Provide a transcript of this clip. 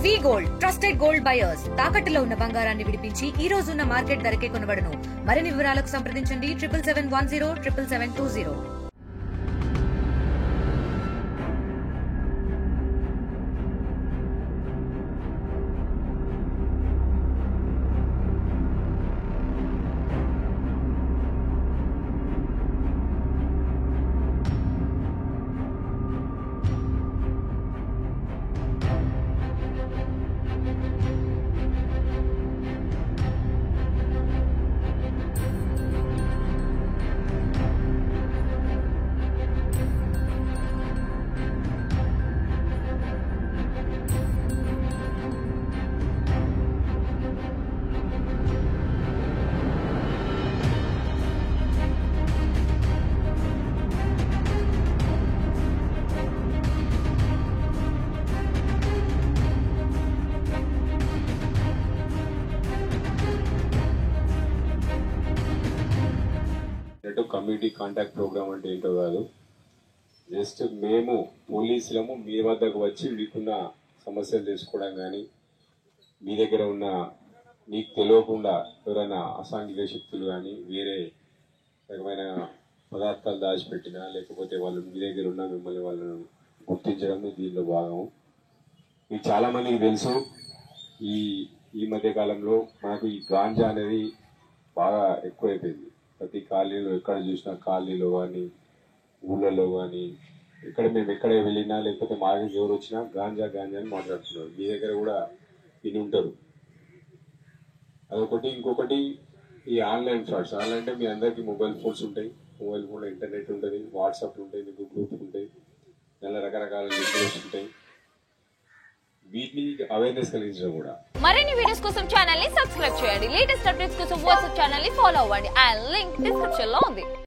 వి gold trusted gold buyers తాకట్టులో ఉన్న బంగారాన్ని విడిపించి ఈ రోజు ఉన్న మార్కెట్ ధరకే కొనబడును. మరిన్ని వివరాలకు సంప్రదించండి 7771077720. కమ్యూనిటీ కాంటాక్ట్ ప్రోగ్రామ్ అంటే ఏంటో కాదు, జస్ట్ మేము పోలీసులము మీ వద్దకు వచ్చి మీకున్న సమస్యలు తెలుసుకోవడం కానీ, మీ దగ్గర ఉన్న మీకు తెలియకుండా ఎవరైనా అసాంఘిక శక్తులు కానీ వేరే రకమైన పదార్థాలు దాచిపెట్టినా లేకపోతే వాళ్ళు మీ దగ్గర ఉన్న మిమ్మల్ని వాళ్ళను గుర్తించడం దీనిలో భాగం. మీకు చాలామందికి తెలుసు, ఈ మధ్య కాలంలో మనకు ఈ గాంజా అనేది బాగా ఎక్కువైపోయింది. ప్రతి కాలనీలో ఎక్కడ చూసినా, కాలనీలో కానీ ఊళ్ళలో కానీ మేము ఎక్కడ వెళ్ళినా లేకపోతే మార్కెట్కి ఎవరు వచ్చినా గాంజా గాంజా అని మాట్లాడుతున్నారు. మీ దగ్గర కూడా విని ఉంటారు. అదొకటి. ఇంకొకటి ఈ ఆన్లైన్ ఫ్రాడ్స్. ఆన్లైన్ అంటే మీ అందరికీ మొబైల్ ఫోన్స్ ఉంటాయి, మొబైల్ ఫోన్లో ఇంటర్నెట్ ఉంటుంది, వాట్సాప్ ఉంటాయి, మీకు గ్రూప్స్ ఉంటాయి, నెల రకరకాల లింక్స్ ఉంటాయి. వీటిని అవేర్నెస్ కలిగించడం కూడా. మరిన్ని వీడియోస్ కోసం ఛానల్ ని సబ్స్క్రైబ్ చేయండి. లేటెస్ట్ అప్డేట్స్ కోసం వాట్సాప్ ఛానల్ ని ఫాలో అవ్వండి. ఆ లింక్ డిస్క్రిప్షన్ లో ఉంది.